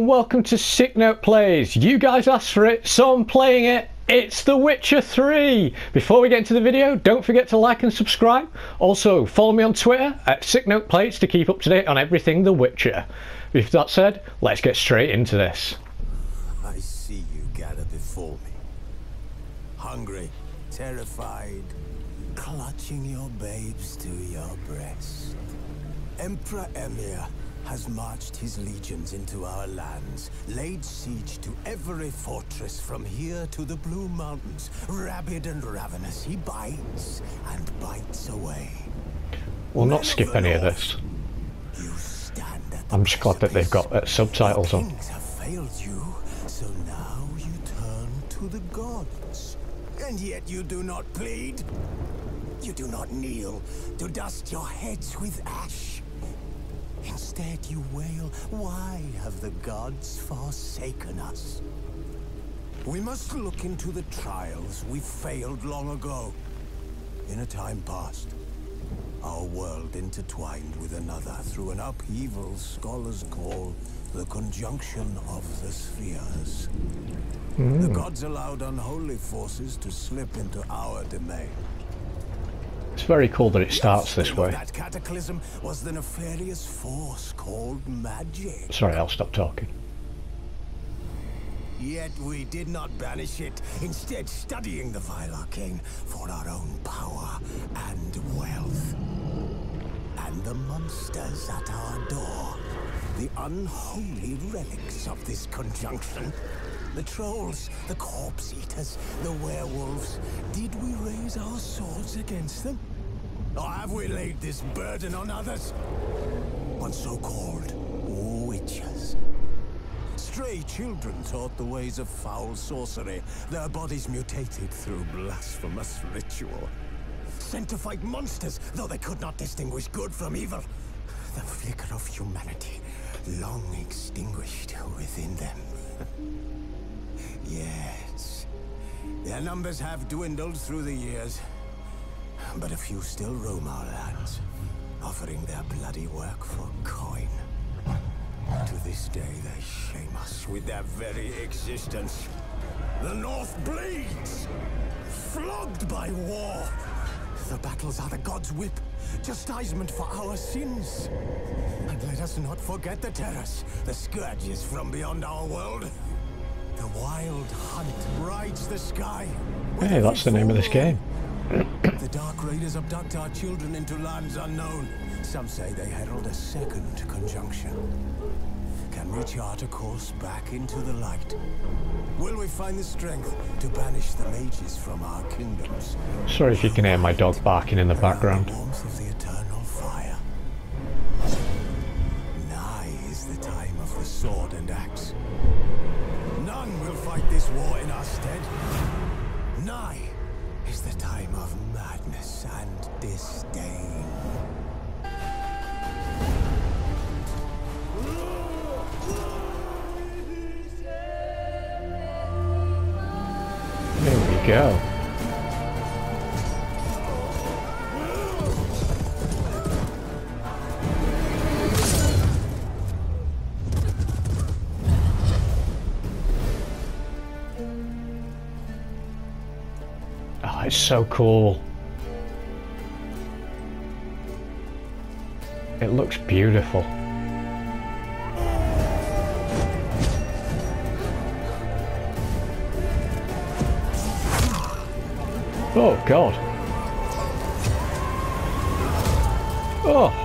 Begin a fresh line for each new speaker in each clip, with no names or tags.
and welcome to Sick Note Plays. You guys asked for it, so I'm playing it. It's The Witcher 3. Before we get into the video, don't forget to like and subscribe. Also, follow me on Twitter at Sick Note Plays to keep up to date on everything The Witcher. With that said, let's get straight into this.
I see you gather before me. Hungry, terrified, clutching your babes to your breast. Emperor Emhyr has marched his legions into our lands, laid siege to every fortress from here to the Blue Mountains. Rabid and ravenous, he bites and bites away.
We'll not skip any of this. I'm just glad that they've got subtitles on.
Kings have failed you, so now you turn to the gods. And yet you do not plead. You do not kneel to dust your heads with ash. Instead you wail, why have the gods forsaken us? We must look into the trials we failed long ago. In a time past, our world intertwined with another through an upheaval scholars call the conjunction of the spheres. The gods allowed unholy forces to slip into our domain.
It's very cool that it starts this way.
That cataclysm was the nefarious force called magic.
Sorry, I'll stop talking.
Yet we did not banish it, instead studying the vile arcane for our own power and wealth. And the monsters at our door, the unholy relics of this conjunction. The trolls, the corpse eaters, the werewolves. Did we raise our swords against them? Or have we laid this burden on others? On so-called witches. Stray children taught the ways of foul sorcery, their bodies mutated through blasphemous ritual. Sent to fight monsters, though they could not distinguish good from evil. The flicker of humanity, long extinguished within them. Yes, their numbers have dwindled through the years, but a few still roam our lands, offering their bloody work for coin. To this day, they shame us with their very existence. The North bleeds, flogged by war. The battles are the gods' whip, chastisement for our sins. And let us not forget the terrors, the scourges from beyond our world. The wild hunt rides the sky.
Hey, that's the name of this game.
The Dark Raiders abduct our children into lands unknown. Some say they herald a second conjunction. Can we chart a course back into the light? Will we find the strength to banish the mages from our kingdoms?
Sorry if you can hear my dog barking in the background.
The warmth of the eternal fire. Nigh is the time of the sword and axe. None will fight this war in our stead. Nigh is the time of madness and disdain.
There we go. Oh, it's so cool. It looks beautiful. Oh God. Oh.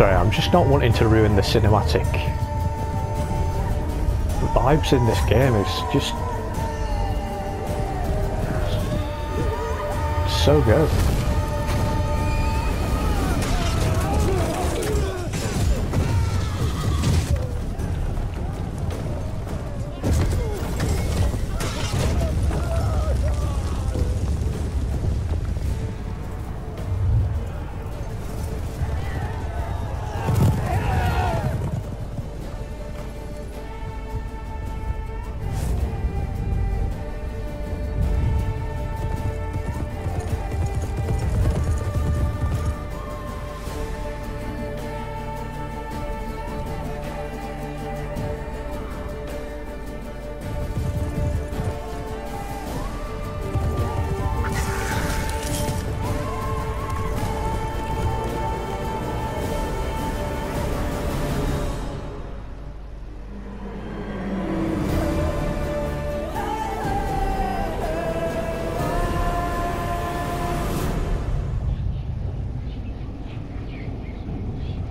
Sorry, I'm just not wanting to ruin the cinematic. The vibes in this game is just so good.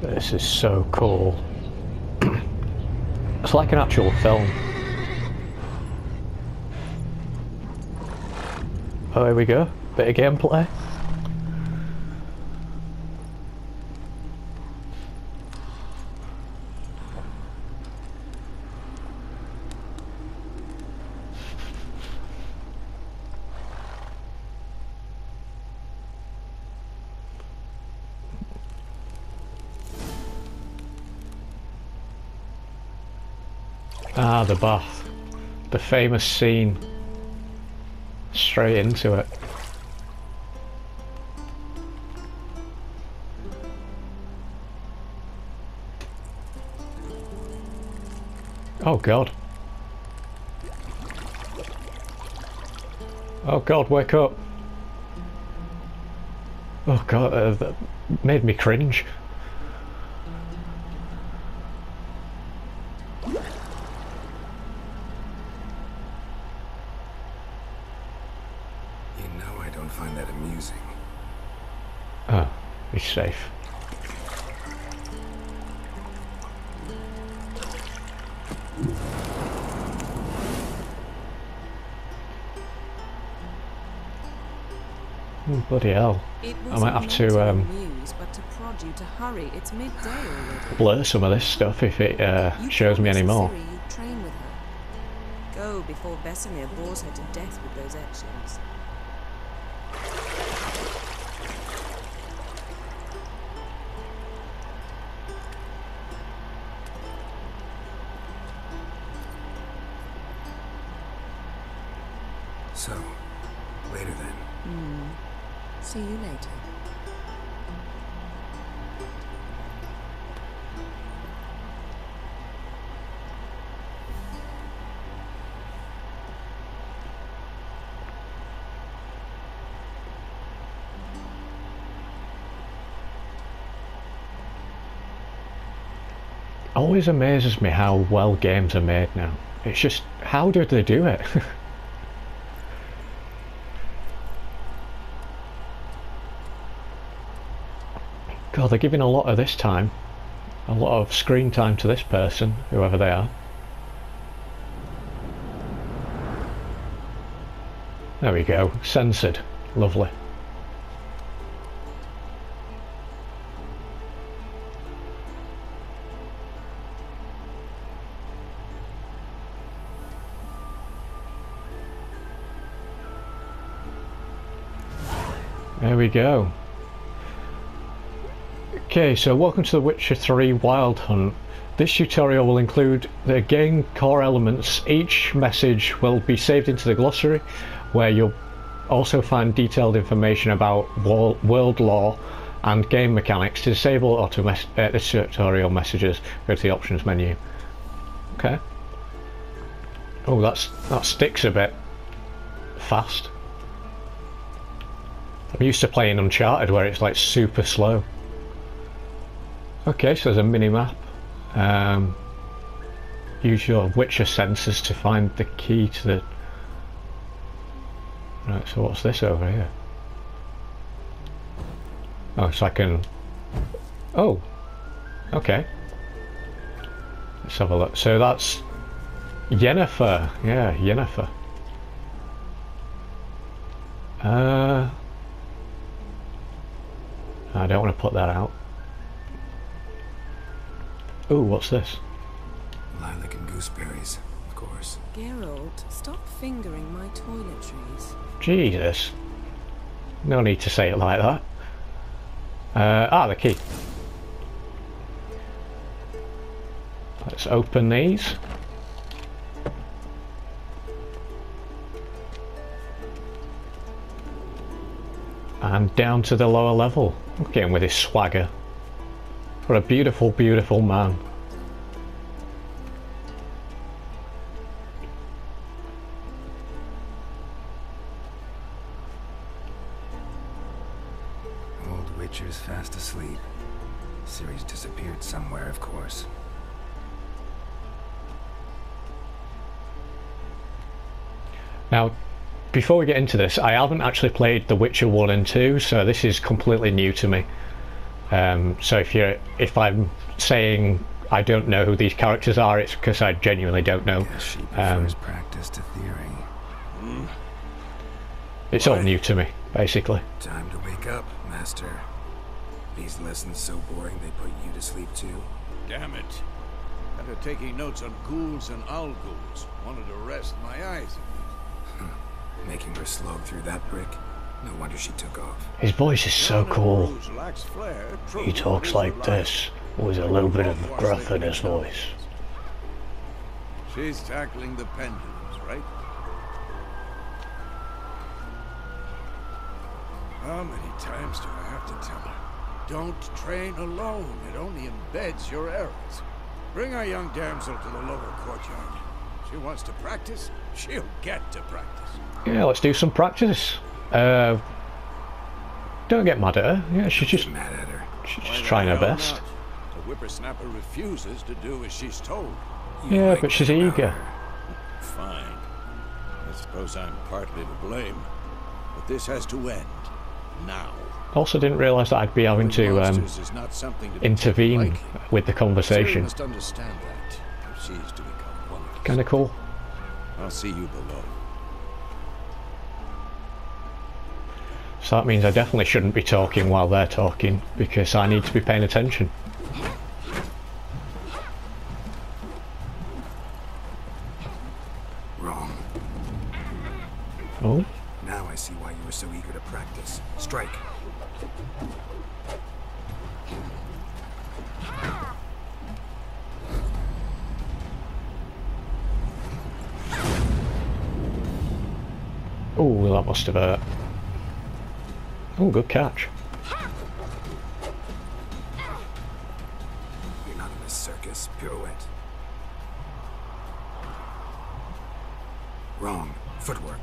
This is so cool. It's like an actual film. Oh, here we go. Bit of gameplay. Ah, the bath. The famous scene. Straight into it. Oh god. Oh god, wake up. Oh god, that made me cringe.
Find that amusing.
Oh, he's safe. Oh, bloody hell. I might have to
amuse, but to prod you to hurry. It's midday already.
Blur some of this stuff if it shows me any more.
Train with her. Go before Vesemir bores her to death with those etchings.
So, later then.
See you later.
Always amazes me how well games are made now. It's just, how did they do it? God, they're giving a lot of this time, a lot of screen time to this person, whoever they are. There we go, censored, lovely. There we go. Okay, so welcome to The Witcher 3 Wild Hunt. This tutorial will include the game core elements. Each message will be saved into the glossary, where you'll also find detailed information about world lore and game mechanics. To disable the tutorial messages, go to the options menu. Okay. Oh, that sticks a bit fast. I'm used to playing Uncharted where it's like super slow. Okay, so there's a mini-map. Use your Witcher senses to find the key to the... Right, so what's this over here? Oh, so I can... Oh! Okay. Let's have a look. So that's Yennefer. Yeah, Yennefer. I don't want to put that out. Ooh, what's this?
Lilac and gooseberries, of course.
Geralt, stop fingering my toiletries.
Jesus. No need to say it like that. The key. Let's open these. And down to the lower level. Look at him with his swagger. What a beautiful, beautiful man.
Old Witcher's fast asleep. Ciri's disappeared somewhere, of course.
Now, before we get into this, I haven't actually played The Witcher 1 and 2, so this is completely new to me. So if I'm saying I don't know who these characters are, it's because I genuinely don't know.
Guess she prefers practice to theory.
It's all new to me, basically.
Time to wake up, Master. These lessons so boring they put you to sleep too.
Damn it. After taking notes on ghouls and owl ghouls, wanted to rest my eyes.
Making her slog through that brick? No wonder she took off.
His voice is so cool.
Lacks flair, true,
He talks like this, with a little bit of gruff in his voice.
She's tackling the pendulums, right? How many times do I have to tell her? Don't train alone. It only embeds your errors. Bring our young damsel to the lower courtyard. She wants to practice, she'll get to practice.
Yeah, let's do some practice. Don't get mad at her. Yeah, she's just
Mad at her.
trying her best.
The whippersnapper refuses to do as she's told.
Yeah, but she's eager.
Fine. I suppose I'm partly to blame. But this has to end. Now.
Also didn't realise that I'd be having to
Monsters is not something to be
intervene
taken lightly.
with the
Ciri
conversation.
must understand that if she is to become one of us.
Kinda cool.
I'll see you below.
So that means I definitely shouldn't be talking while they're talking, because I need to be paying attention.
Wrong.
Oh,
Now I see why you were so eager to practice. Strike.
oh, that must have hurt. Oh, good catch.
You're not in a circus. Pirouette. Wrong. Footwork.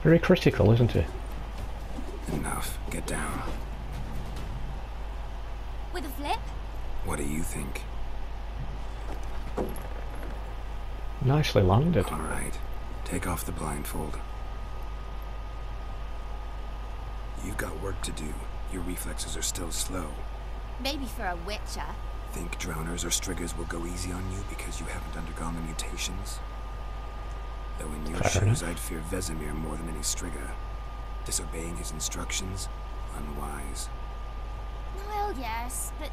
Very critical, isn't it?
Enough. Get down.
With a flip?
What do you think?
Nicely landed.
All right. Take off the blindfold. You've got work to do. Your reflexes are still slow.
Maybe for a witcher.
Think drowners or striggers will go easy on you because you haven't undergone the mutations? Though in your
Fair
shoes,
enough.
I'd fear Vesemir more than any strigger. Disobeying his instructions? Unwise.
Well, yes, but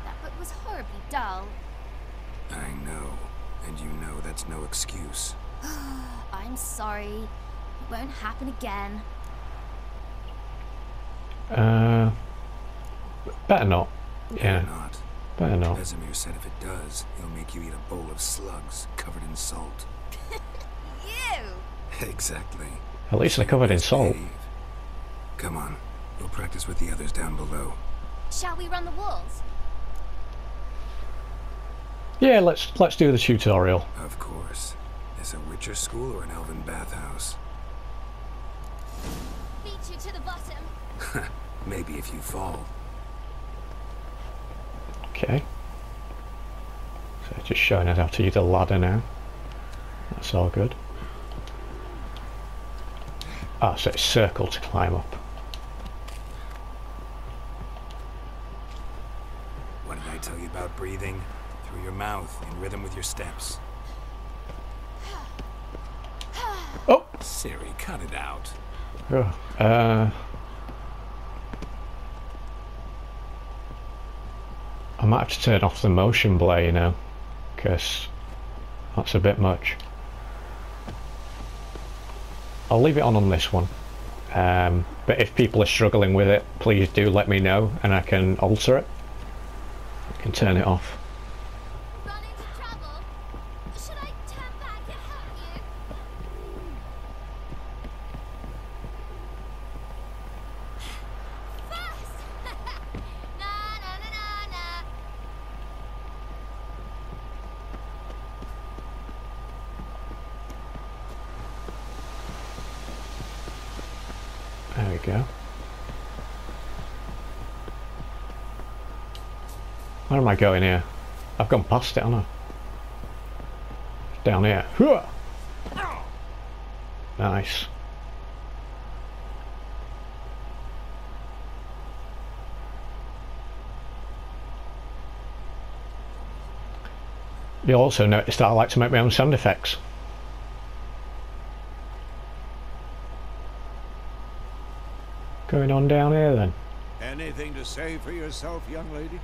that book was horribly dull.
I know. And you know that's no excuse.
I'm sorry. It won't happen again.
Better not. Yeah,
Not.
better not.
Vesemir said if it does, he'll make you eat a bowl of slugs covered in salt.
You!
Exactly.
At least they're covered in salt.
Behave. Come on. We'll practice with the others down below.
Shall we run the walls?
Yeah, let's do the tutorial.
Of course. Is a Witcher school or an elven bathhouse?
Beat you to the bottom.
Maybe if you fall.
Okay. So just showing us how to use the ladder now. That's all good. Ah, so it's circle to climb up.
I tell you about breathing? Through your mouth, in rhythm with your steps.
Oh!
Ciri, cut it out.
I might have to turn off the motion blur, you know, because that's a bit much. I'll leave it on this one. But if people are struggling with it, please do let me know and I can alter it. I can turn it off.
Run into trouble? Should I turn back and help you? First! Na na na na na.
There we go. Where am I going here? I've gone past it, haven't I? Down here. Hooah! Nice. You'll also notice that I like to make my own sound effects. Going on down here then.
Anything to say for yourself, young lady?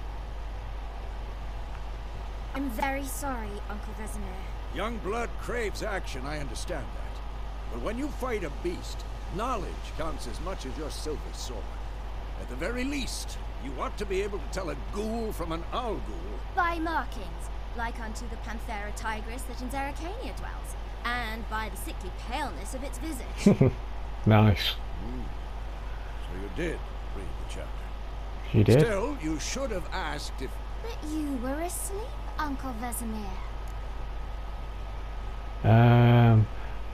I'm very sorry, Uncle Vesemir.
Young blood craves action, I understand that. But when you fight a beast, knowledge counts as much as your silver sword. At the very least, you ought to be able to tell a ghoul from an owl ghoul.
By markings, like unto the Panthera tigris that in Zerrikania dwells, and by the sickly paleness of its visage.
Nice.
So you did read the chapter.
You did?
Still, you should have asked if...
But you were asleep, Uncle Vesemir.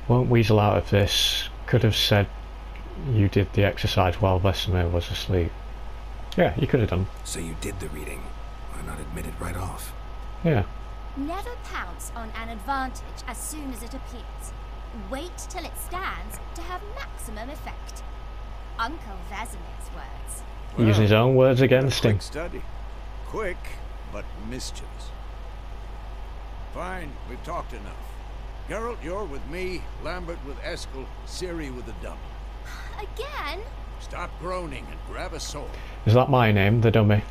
Won't weasel out of this. Could have said you did the exercise while Vesemir was asleep. Yeah, you could have done.
So you did the reading. Why not admit it right off?
Yeah.
Never pounce on an advantage as soon as it appears. Wait till it stands to have maximum effect. Uncle Vesemir's words.
Using his own words against him.
Quick study. Quick, but mischievous. Fine, we've talked enough. Geralt, you're with me, Lambert with Eskel, Ciri with the dummy.
Again?
Stop groaning and grab a sword.
Is that my name, the dummy?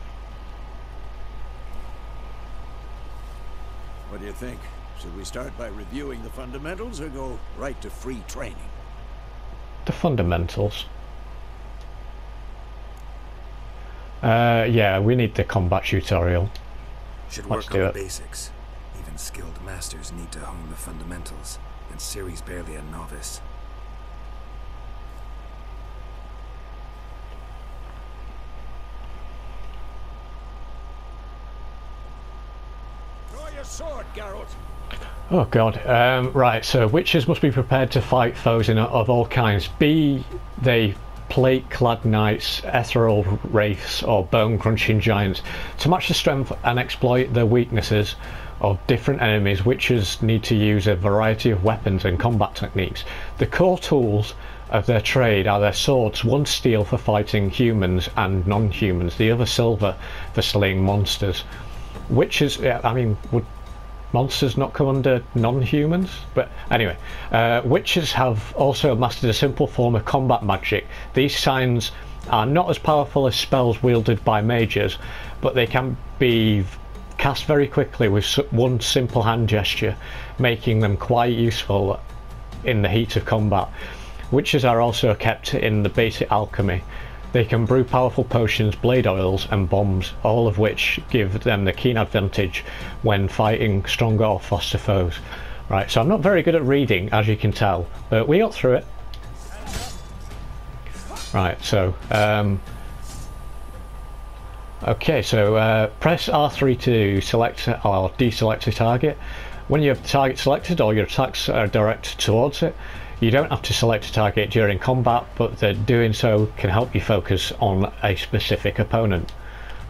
What do you think? Should we start by reviewing the fundamentals or go right to free training?
The fundamentals. Yeah, we need the combat tutorial.
Should
Let's
work
do
on
it.
the basics. Even skilled masters need to hone the fundamentals, and Ciri's barely a novice.
Draw your sword, Geralt.
Oh god. Right, so witches must be prepared to fight foes of all kinds, be they plate-clad knights, ethereal wraiths, or bone-crunching giants. To match the strength and exploit the weaknesses of different enemies, witches need to use a variety of weapons and combat techniques. The core tools of their trade are their swords, one steel for fighting humans and non-humans, the other silver for slaying monsters. Witches, I mean, would monsters not come under non-humans? But anyway, witches have also mastered a simple form of combat magic. These signs are not as powerful as spells wielded by mages, but they can be cast very quickly with one simple hand gesture, making them quite useful in the heat of combat. Witches are also kept in the basic alchemy. They can brew powerful potions, blade oils and bombs, all of which give them the keen advantage when fighting stronger or faster foes. Right, so I'm not very good at reading, as you can tell, but we got through it. Right, so okay, so press R3 to select or deselect a target. When you have the target selected, all your attacks are directed towards it. You don't have to select a target during combat, but doing so can help you focus on a specific opponent.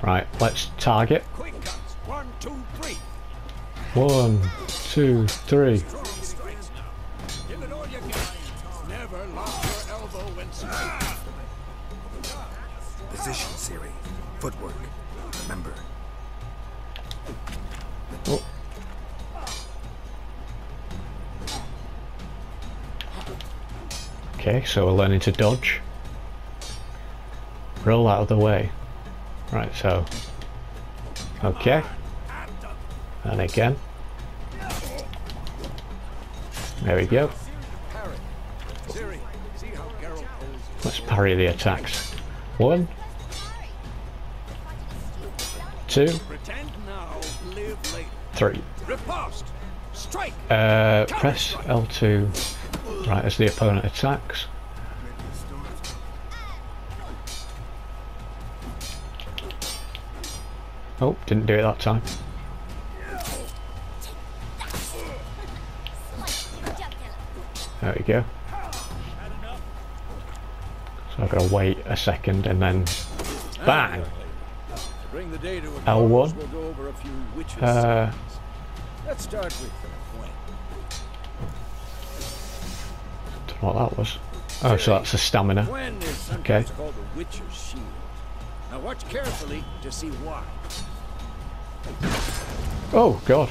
Right, let's target.
Quick guns. 1, 2, 3.
1, 2, 3.
Strong strikes now. Give it all you got. Never lock your elbow when striking.
Position, Ciri. Footwork. Remember.
Oh. Okay, so we're learning to dodge. Roll out of the way. Right, so... Okay. And again. There we go. Let's parry the attacks. 1, 2, 3. Press L2 right as the opponent attacks. Oh, didn't do it that time. There we go. So I've got to wait a second and then bang! L1.
Let's start with Gwen.
Don't know what that was. Oh, so that's a stamina.
Gwen is
Okay.
sometimes called the Witcher's Shield. Now watch carefully to see why.
Oh god.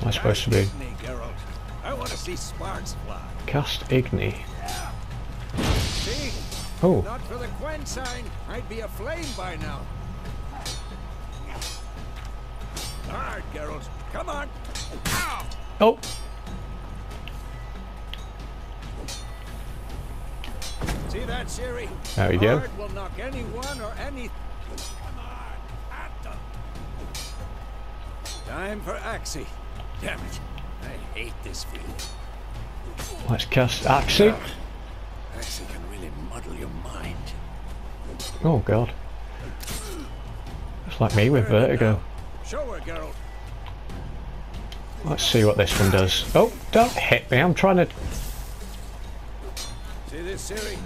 Am I supposed to be?
Igni, Geralt. I want to see sparks fly.
Cast Igni.
See?
Oh,
Not for the Gwen sign, I'd be aflame by now. Hard, Geralt. Come on. Ow!
oh,
See that, Ciri?
there we go.
Hard will knock anyone or any. Come on, at them. Time for Axie. Damn it! I hate this feeling.
Let's cast Axie.
Axie can really muddle your mind.
Oh god. It's like me with vertigo.
Show her, Geralt.
Let's see what this one does. Oh, don't hit me, I'm trying to...
See this, Ciri?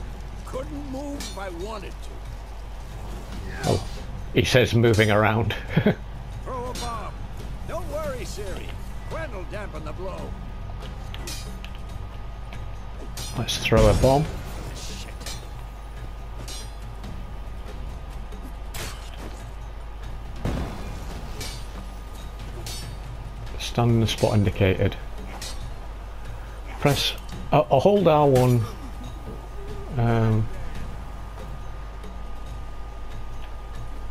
Couldn't move if I wanted to.
Oh, he says moving around.
Throw a bomb. Don't worry, Ciri. Gwen will dampen the blow.
Let's throw a bomb.
Shit.
Stand in the spot indicated. Press... I'll hold R1.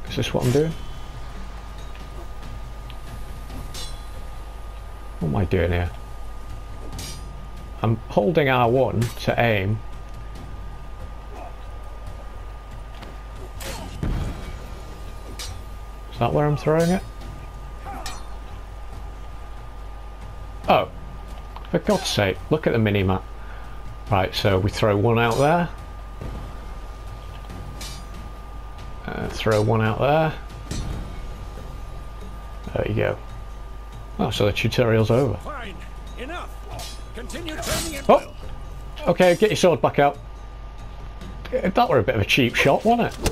Is this what I'm doing? What am I doing here? I'm holding R1 to aim. Is that where I'm throwing it? Oh, for God's sake, look at the mini-map. Right, so we throw one out there. Throw one out there. There you go. Oh, so the tutorial's over.
Fine. Enough. Continue turning it.
Oh! Okay, get your sword back out. That were a bit of a cheap shot, wasn't it?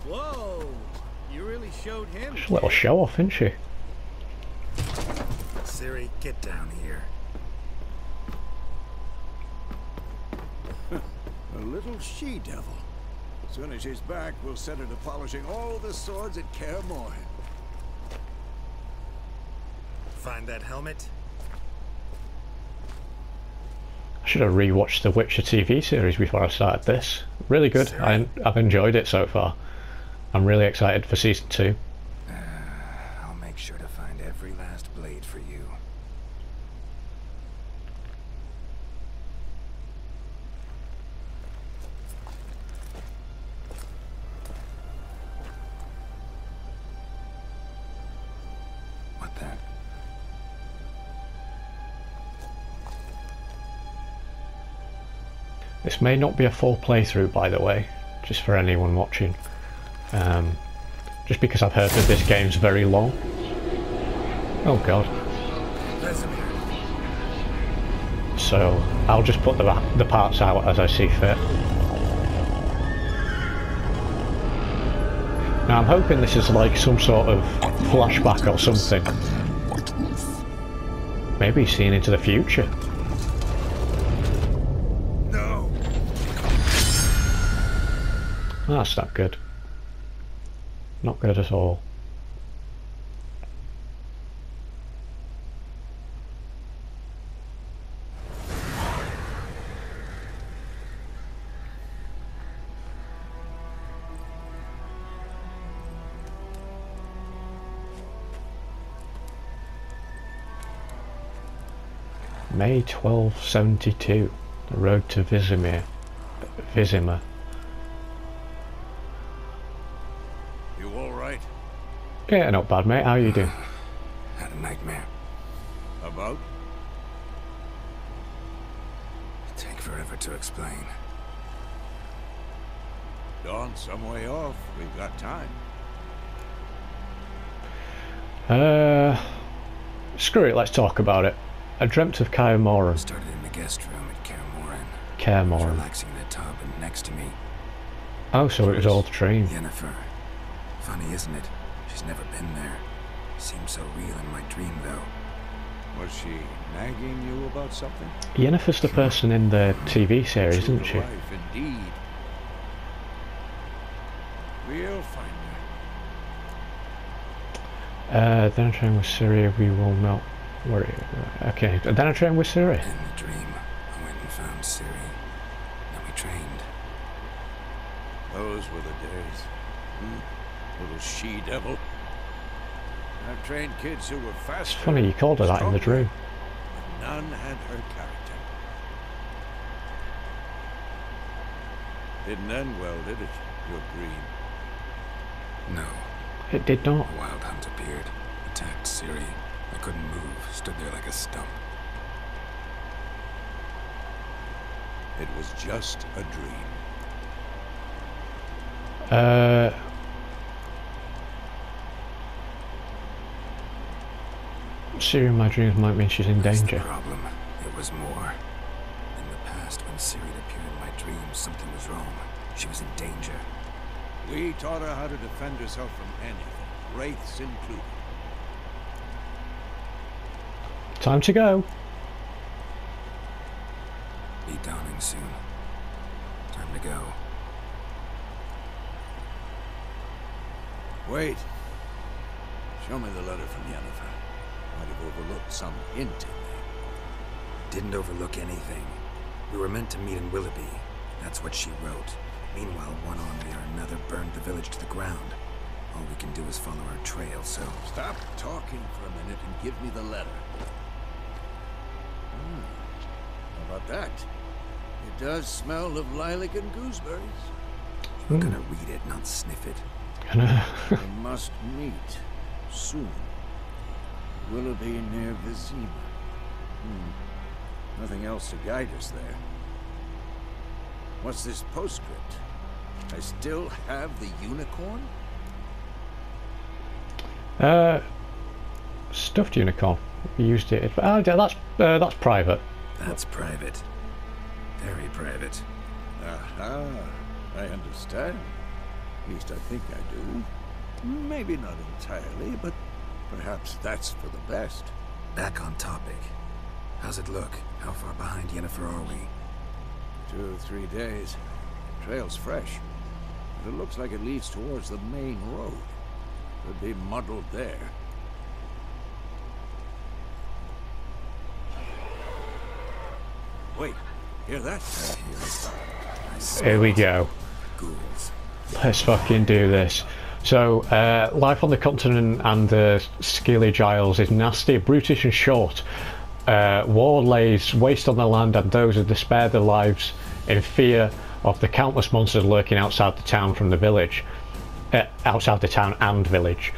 Whoa! You really showed him.
Just a little show off, isn't she?
Ciri, get down here.
A little she-devil. As soon as she's back, we'll set her to polishing all the swords at Kaer Morhen.
Find that helmet?
I should have rewatched the Witcher TV series before I started this. Really good. I've enjoyed it so far. I'm really excited for season 2.
I'll make sure to find every last blade for you. What then?
This may not be a full playthrough, by the way, just for anyone watching. Just because I've heard that this game's very long. Oh god. So I'll just put the parts out as I see fit. Now I'm hoping this is like some sort of flashback or something. Maybe he's seeing into the future.
No.
That's not good. Not good at all. May 1272, the road to Vizimir.
You all right?
Yeah, not bad, mate. How you doing?
Had a nightmare.
About?
It'd take forever to explain.
Dawn some way off. We've got time.
Screw it, let's talk about it. I dreamt of Kaer Morhen.
Started in the guest room at Kaer Morhen.
Kaer
I was
Morhen.
relaxing in a tub, and next to me,
Oh, so it was all the dream.
Yennefer. Funny, isn't it? She's never been there. Seemed so real in my dream, though.
Was she nagging you about something?
Yennefer's the person in the TV series,
True
isn't she?
to life, indeed. We'll find her.
Then I train with Ciri, we will not worry. Okay, then I train with Ciri.
In the dream, I went and found Ciri. Then we trained.
Those were the days. Little she-devil. I've trained kids who were faster.
It's funny you called her that in the
stronger,
dream.
but none had her character. Didn't end well, did it? Your dream.
No.
It did not.
A wild hunt appeared, attacked Ciri. I couldn't move, stood there like a stump.
It was just a dream.
Ciri in my dreams might mean she's in
That's
danger.
the problem. It was more. In the past, when Ciri appeared in my dreams, something was wrong. She was in danger.
We taught her how to defend herself from anything, wraiths included.
Time to go.
Be dawning soon. Time to go.
Wait. Show me the letter from Yennefer. Might have overlooked some hint in there.
Didn't overlook anything. We were meant to meet in Willoughby. That's what she wrote. Meanwhile, one army or another burned the village to the ground. All we can do is follow her trail, so...
Stop talking for a minute and give me the letter. How about that? It does smell of lilac and gooseberries.
I'm gonna read it, not sniff it.
We must meet soon. Willoughby near Vizima. Nothing else to guide us there. What's this postscript? I still have the unicorn?
Stuffed unicorn. We used it. Oh, that's private.
That's private. Very private.
Aha, I understand. At least I think I do. Maybe not entirely, but perhaps that's for the best.
Back on topic. How's it look? How far behind Yennefer are we?
2 or 3 days. Trail's fresh. But it looks like it leads towards the main road. Could be muddled there. Wait, hear that?
I hear it. I smell
Here we
it.
go.
Ghouls.
Let's fucking do this. So, life on the continent and the Skilly Isles is nasty, brutish and short. War lays waste on the land and those who despair their lives in fear of the countless monsters lurking outside the town from the village. Outside the town and village.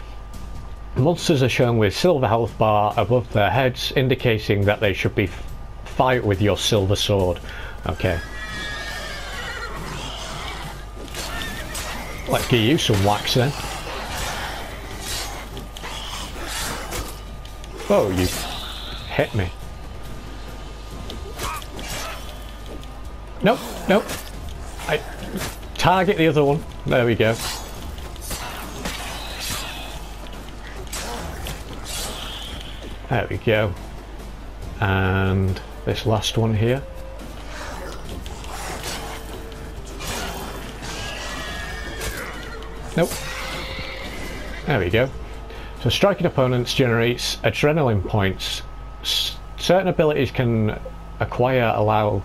Monsters are shown with silver health bar above their heads, indicating that they should be fight with your silver sword. Okay. Let's give you some wax then. Oh, you hit me. Nope, nope. I target the other one. There we go. There we go. And this last one here. Nope. There we go. So striking opponents generates adrenaline points. Certain abilities can allow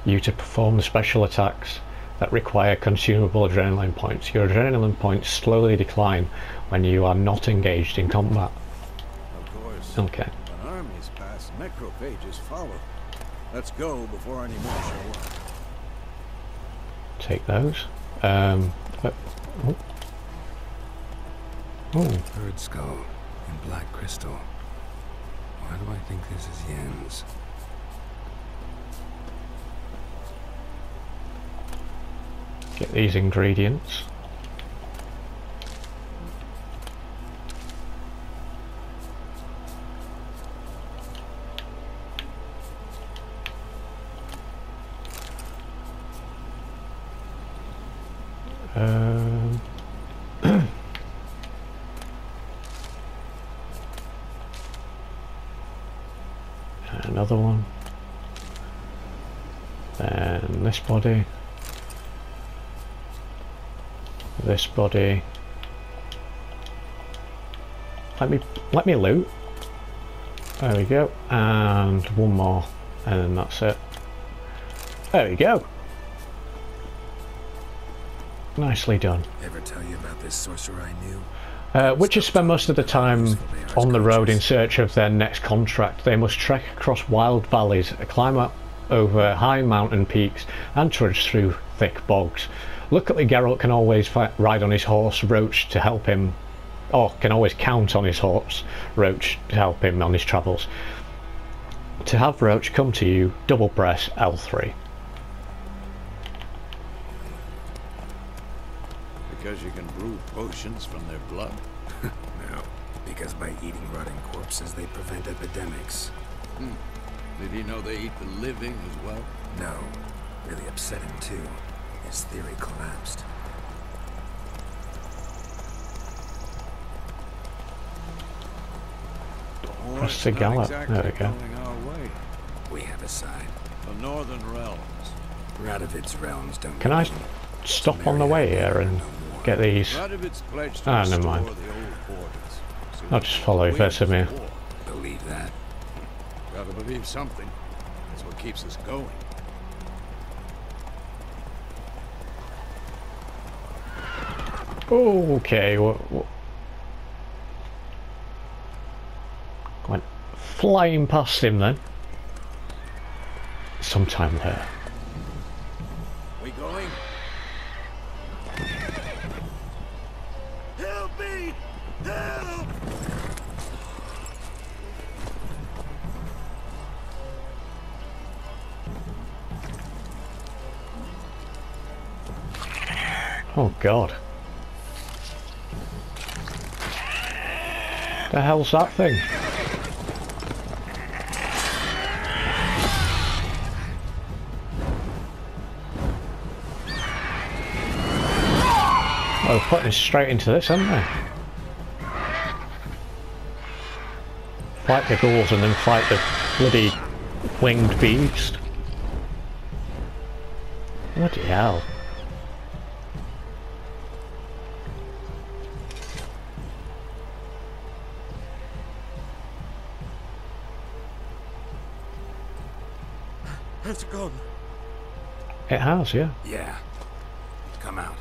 you to perform special attacks that require consumable adrenaline points. Your adrenaline points slowly decline when you are not engaged in combat.
Of course.
Okay.
When armies pass, necrophages follow. Let's go before any more show up.
Take those.
Bird skull and black crystal. Why do I think this is Yen's?
Get these ingredients. Another one. Then this body. This body. Let me loot. There we go. And one more. And then that's it. There we go. Nicely done.
Ever tell you about this sorcerer I knew?
Witchers spend most of the time on the road in search of their next contract. They must trek across wild valleys, climb up over high mountain peaks, and trudge through thick bogs. Luckily, Geralt can always ride on his horse Roach to help him, or can always count on his horse Roach to help him on his travels. To have Roach come to you, double press L3.
Because you can brew potions from their blood?
No, because by eating rotting corpses they prevent epidemics.
Did he know they eat the living as well?
No, really upset him too. His theory collapsed.
Press the gallop. There we go.
Going our way.
We have a side.
The Northern Realms.
Radovid's realms don't.
Can I stop on the way here and get these?
Radovid's pledged to
Never mind.
restore the old borders. So
I'll just follow Vesemir.
war.
believe that.
Gotta believe something. That's what keeps us going.
Okay, what? Went flying past him then. Sometime there.
We going? Help me! Help!
Oh God. The hell's that thing? Oh, putting us straight into this, haven't they? Fight the ghouls and then fight the bloody winged beast. Bloody hell.
Has it gone?
It has, yeah.
Yeah. Come out.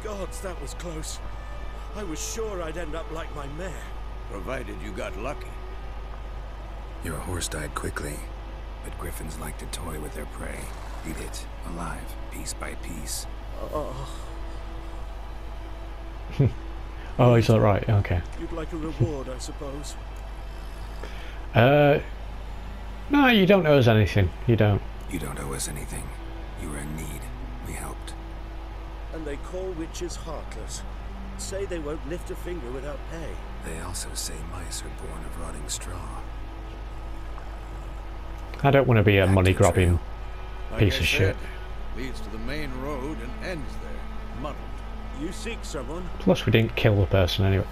Gods, that was close. I was sure I'd end up like my mare.
Provided you got lucky.
Your horse died quickly, but griffins like to toy with their prey. Eat it, alive, piece by piece.
Oh, is that right? Okay.
You'd like a reward, I suppose.
No, you don't owe us anything. You don't.
You don't owe us anything. You were in need. We helped.
And they call witches heartless. Say they won't lift a finger without pay.
They also say mice are born of rotting straw.
I don't want to be a
Back to
money-grabbing
Like
Piece
I
of shit.
said, leads to the main road and ends there. Muddled.
You seek someone?
Plus, we didn't kill the person anyway.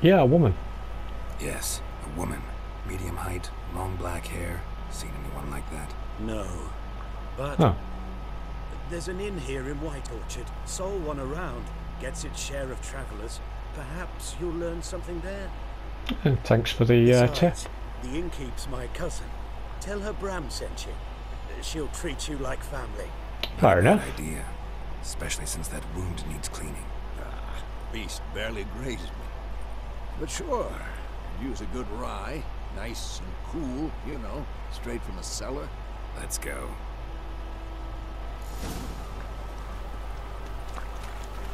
Yeah, a woman.
Yes, a woman. Medium height, long black hair. Seen anyone like that?
No. But
Oh,
there's an inn here in White Orchard. Sole one around. Gets its share of travellers. Perhaps you'll learn something there.
thanks for the tip.
Besides, the innkeep's my cousin. Tell her Bram sent you. She'll treat you like family.
Fair
Not a
enough.
bad idea. Especially since that wound needs cleaning.
Ah, beast barely grazed me. But sure, use a good rye. Nice and cool, you know, straight from a cellar.
Let's go.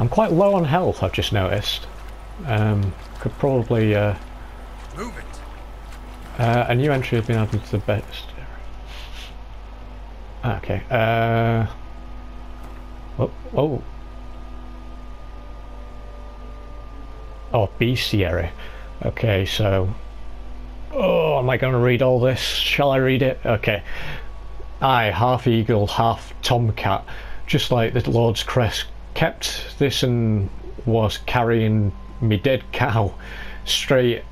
I'm quite low on health, I've just noticed. Could probably...
Move it!
a new entry has been added to the best. Okay. Oh. Oh, bestiary. Okay, so. Oh, am I going to read all this? Shall I read it? Okay. I, half eagle, half tomcat, just like the Lord's crest, kept this and was carrying me dead cow straight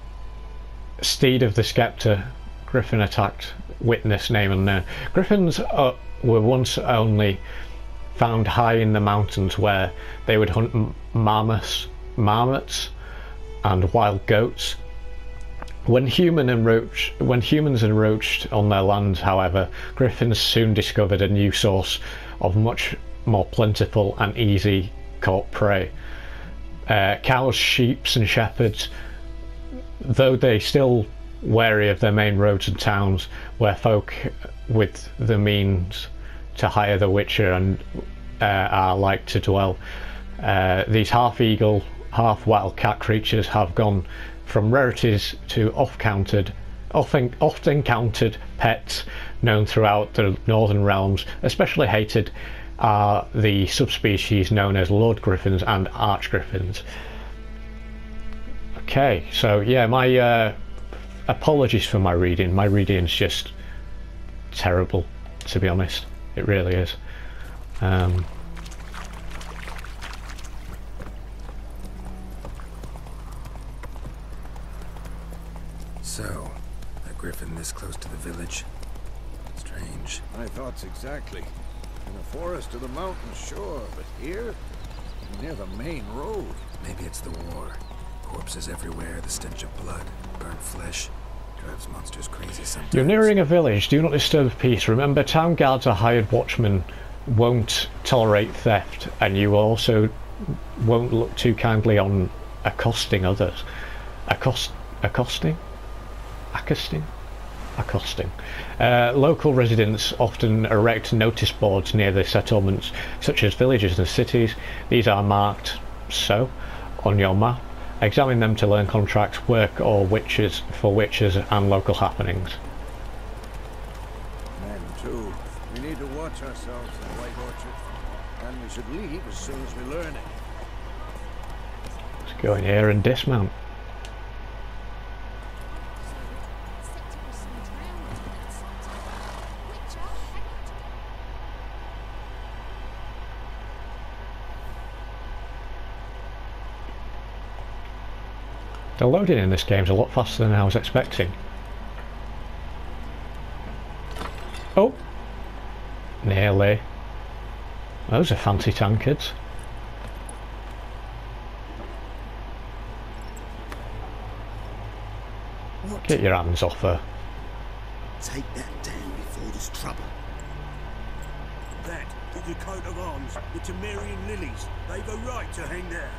steed of the scepter. Griffin attacked. Witness name unknown. Griffins were once only found high in the mountains where they would hunt marmots and wild goats. When humans encroached on their lands, however, griffins soon discovered a new source of much more plentiful and easy caught prey. Cows, sheep and shepherds, though they still wary of their main roads and towns, where folk with the means to hire the witcher and are like to dwell. These half-eagle, half-wildcat creatures have gone from rarities to oft-encountered pets known throughout the northern realms. Especially hated are the subspecies known as Lord Griffins and Archgriffins. Okay, so yeah, my apologies for my reading. My reading is just terrible, to be honest. It really is.
So, a griffin this close to the village? Strange.
My thoughts exactly. In the forest or the mountains, sure, but here? Near the main road.
Maybe it's the war. Corpses everywhere, the stench of blood, burnt flesh. Drives monsters crazy sometimes.
You're nearing a village. Do not disturb peace. Remember, town guards or hired watchmen won't tolerate theft, and you also won't look too kindly on accosting others. Accosting. Local residents often erect notice boards near the settlements, such as villages and cities. These are marked so on your map. Examine them to learn contracts, work or witches and local happenings.
Men, too. We need to watch ourselves in White Orchard. And we should leave as soon as we learn it.
Let's go in here and dismount. The loading in this game is a lot faster than I was expecting. Oh! Nearly. Those are fancy tankards.
What?
Get your hands off her.
Take that down before there's trouble.
That is the coat of arms, the Temerian lilies. They've a right to hang there.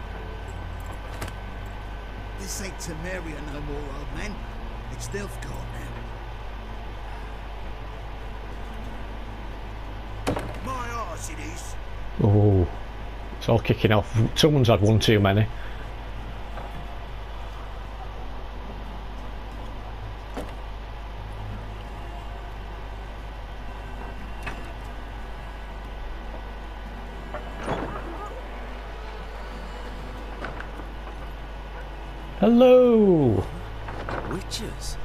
This ain't Temeria no more, old man. It's Nilfgaard now.
My arse it is.
Oh, it's all kicking off. Someone's had one too many. Hello!
Witches?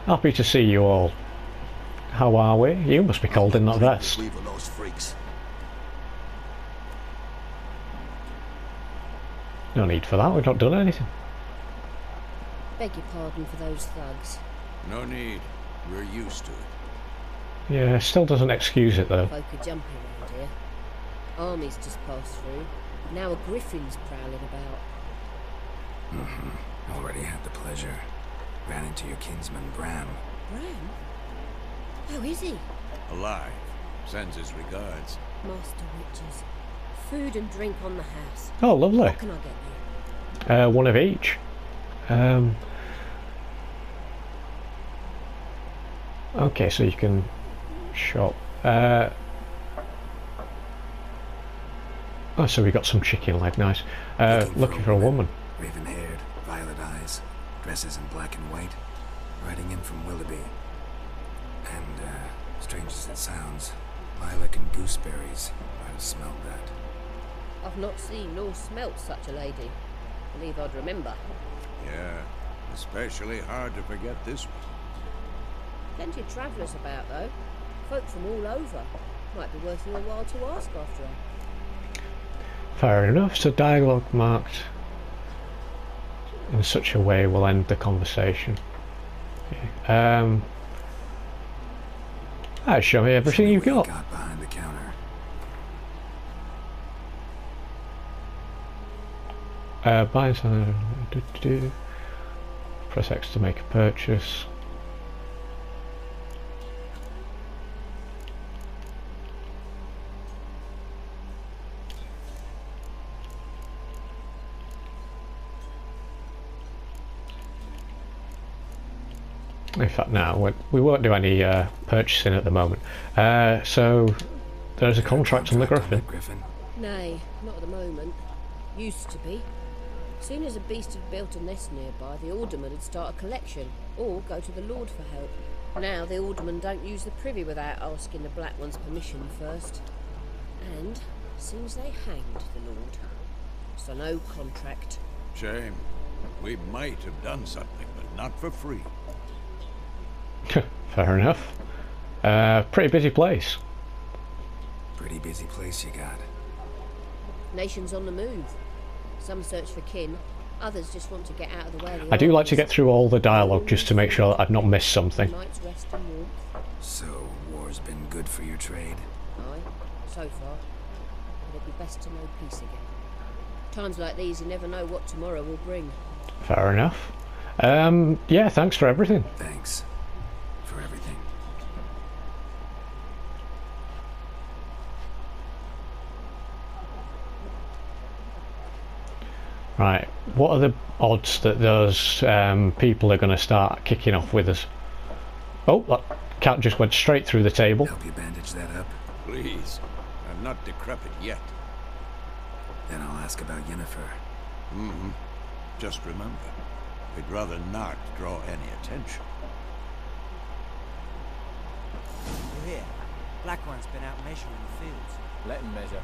Happy to see you all. How are we? You must be cold in that vest.
We were those freaks.
No need for that, we've not done anything.
Beg your pardon for those thugs.
No need. We're used to it.
Yeah, still doesn't excuse it though.
Folk are jumping around here. Armies just passed through. Now a griffin's prowling about.
Already had the pleasure. Ran into your kinsman, Bram.
Bram? How is he?
Alive. Sends his regards.
Master Witches. Food and drink on the house.
Oh, lovely.
What can I get you?
One of each. Okay, so you can shop. Oh, so we got some chicken leg, nice. Looking for a woman.
Raven-haired, violet eyes, dresses in black and white, riding in from Willoughby. And, strange as it sounds, lilac and gooseberries. Might have smelled that.
I've not seen nor smelt such a lady. Believe I'd remember.
Yeah, especially hard to forget this one.
Plenty of travellers about, though. Folk from all over. Might be worth your while to ask after her.
Fair enough, so dialogue marked in such a way will end the conversation. Okay. Show me everything you've got.
Got behind the counter.
Buy something. Press X to make a purchase. In fact, no, we won't do any purchasing at the moment. So there's a contract on the Griffin.
Nay, not at the moment. Used to be. Soon as a beast had built a nest nearby, the alderman would start a collection, or go to the Lord for help. Now the aldermen don't use the privy without asking the Black One's permission first. And seems they hanged the Lord. So no contract.
Shame. We might have done something, but not for free.
Fair enough. Pretty busy place.
Pretty busy place you got.
Nations on the move. Some search for kin, others just want to get out of the way of the
I do like to
armies.
get through all the dialogue just to make sure that I've not missed something.
Night's rest and warmth.
So, war's been good for your trade?
Aye, so far. But it'd be best to know peace again. Times like these, you never know what tomorrow will bring.
Fair enough. Yeah, thanks for everything.
Thanks. For everything.
Right, what are the odds that those people are going to start kicking off with us? Oh, that cat just went straight through the table.
Help you bandage that up?
Please. I'm not decrepit yet.
Then I'll ask about Yennefer.
Just remember, we'd rather not draw any attention.
You hear? Black One's been out measuring the fields.
Let him measure.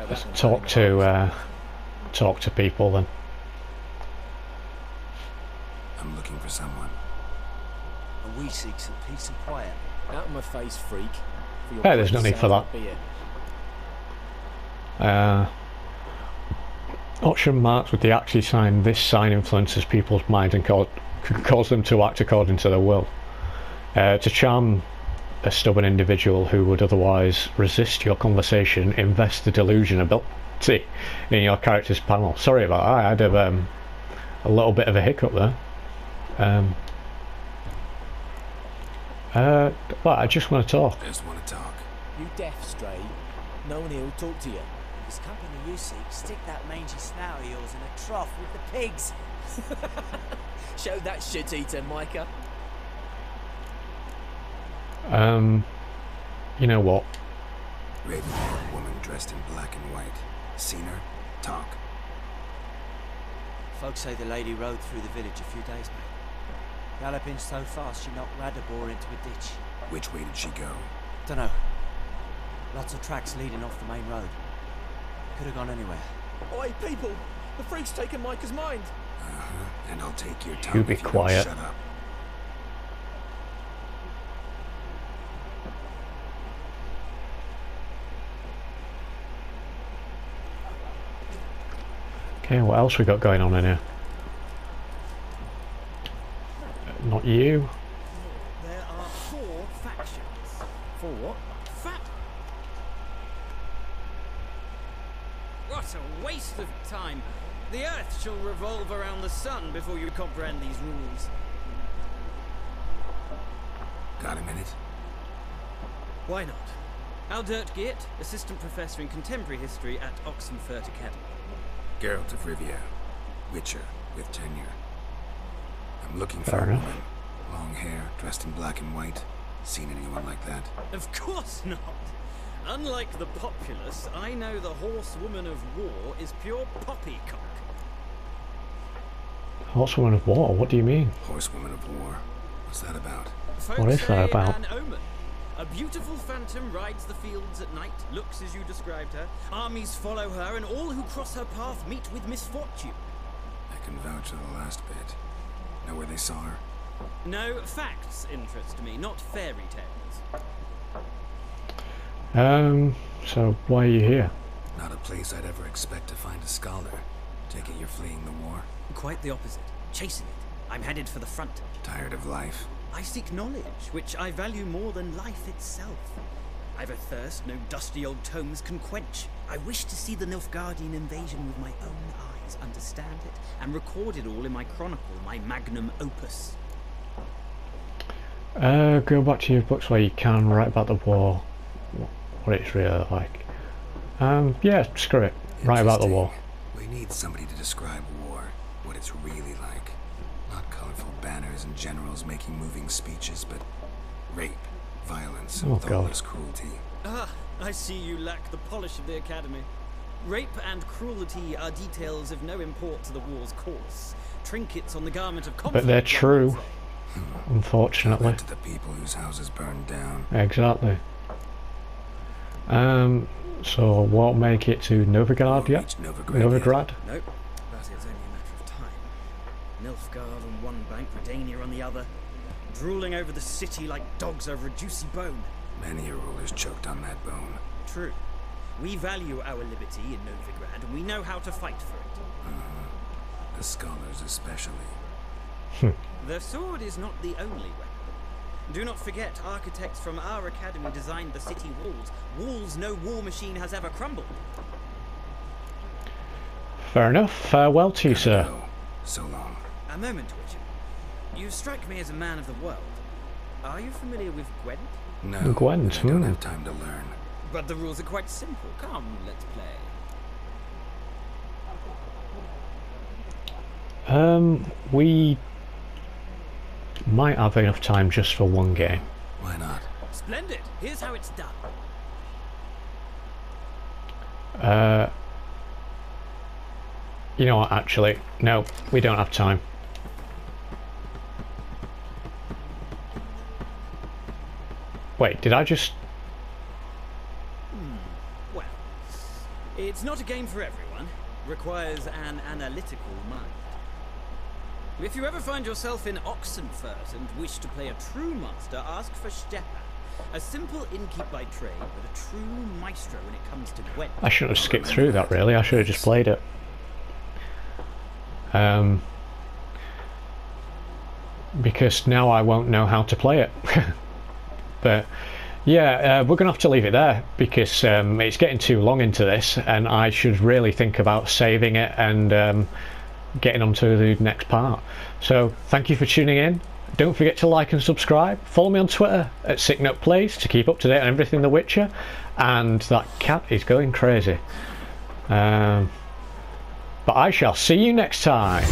Let's talk to people then.
I'm looking for someone.
And we seek some peace and quiet.
Out of my face, freak. For your
Hey, there's no need for that.
beer.
Option marks with the Axis sign. This sign influences people's minds and can cause them to act according to their will. To charm a stubborn individual who would otherwise resist your conversation, invest the delusion ability in your character's panel. Sorry about that, I had a little bit of a hiccup there. But I just want to talk.
Just want to talk.
You deaf, straight. No one here will talk to you.
This company you seek, stick that mangy snout of yours in a trough with the pigs.
Show that shit eater, Micah.
You know what?
Raven-haired woman dressed in black and white. Seen her? Talk.
Folks say the lady rode through the village a few days back. Galloping so fast she knocked Radabor into a ditch.
Which way did she go?
Dunno. Lots of tracks leading off the main road. Could have gone anywhere.
Oi, people! The freak's taken Micah's mind.
And I'll take your tongue
You be
if you
quiet.
Don't shut up.
Okay, what else we got going on in here? Not you.
There are 4 factions. 4
What a waste of time. The Earth shall revolve around the sun before you comprehend these rules.
Got a minute?
Why not?
Aldert Geert, Assistant Professor in Contemporary History at Oxenfurt Academy.
Geralt of Rivia, Witcher with tenure. I'm looking for
Fair
a
enough.
woman. Long hair, dressed in black and white. Seen anyone like that?
Of course not. Unlike the populace, I know the horsewoman of war is pure poppycock.
Horsewoman of War, what do you mean?
Horsewoman of War. What's that about?
Folks
What is that
say
about?
An omen. A beautiful phantom rides the fields at night, looks as you described her. Armies follow her, and all who cross her path meet with misfortune.
I can vouch for the last bit. Know where they saw her?
No, facts interest me, not fairy tales.
So why are you here?
Not a place I'd ever expect to find a scholar. Take it you're fleeing the war?
Quite the opposite. Chasing it. I'm headed for the front.
Tired of life?
I seek knowledge, which I value more than life itself. I've a thirst no dusty old tomes can quench. I wish to see the Nilfgaardian invasion with my own eyes, understand it, and record it all in my chronicle, my magnum opus.
Go back to your books where you can write about the war, what it's really like. Yeah, screw it. Write about the war.
We need somebody to describe war, what it's really like. Not colorful banners and generals making moving speeches, but rape, violence, and thoughtless cruelty.
Ah, I see you lack the polish of the Academy. Rape and cruelty are details of no import to the war's course. Trinkets on the garment of conflict.
But they're true, unfortunately.
To the people whose houses burned down.
Exactly. So won't make it to Novigrad yet? Novigrad?
Nope, but it's only a matter of time. Nilfgaard on one bank, Redania on the other, drooling over the city like dogs over a juicy bone.
Many a ruler's choked on that bone.
True. We value our liberty in Novigrad, and we know how to fight for it.
The scholars especially.
The sword is not the only weapon. Do not forget, architects from our academy designed the city walls. Walls no war machine has ever crumbled.
Fair enough. Farewell to you, sir.
So long.
A moment, Witcher. You strike me as a man of the world. Are you familiar with Gwent?
No,
Gwent,
I don't have time to learn.
But the rules are quite simple. Come, let's play.
We might have enough time just for one game.
Why not?
Splendid. Here's how it's done.
You know what, actually, no, we don't have time. Wait, did I just...
Well, it's not a game for everyone. Requires an analytical mind. If you ever find yourself in Oxenfurt and wish to play a true master, ask for Stepan. A simple innkeep by trade, but a true maestro when it comes to Gwent.
I shouldn't have skipped through that, really. I should have just played it. Because now I won't know how to play it. But yeah, we're going to have to leave it there because it's getting too long into this, and I should really think about saving it and getting on to the next part. So thank you for tuning in. Don't forget to like and subscribe. Follow me on Twitter at SickNotePlays to keep up to date on everything The Witcher. And that cat is going crazy. But I shall see you next time.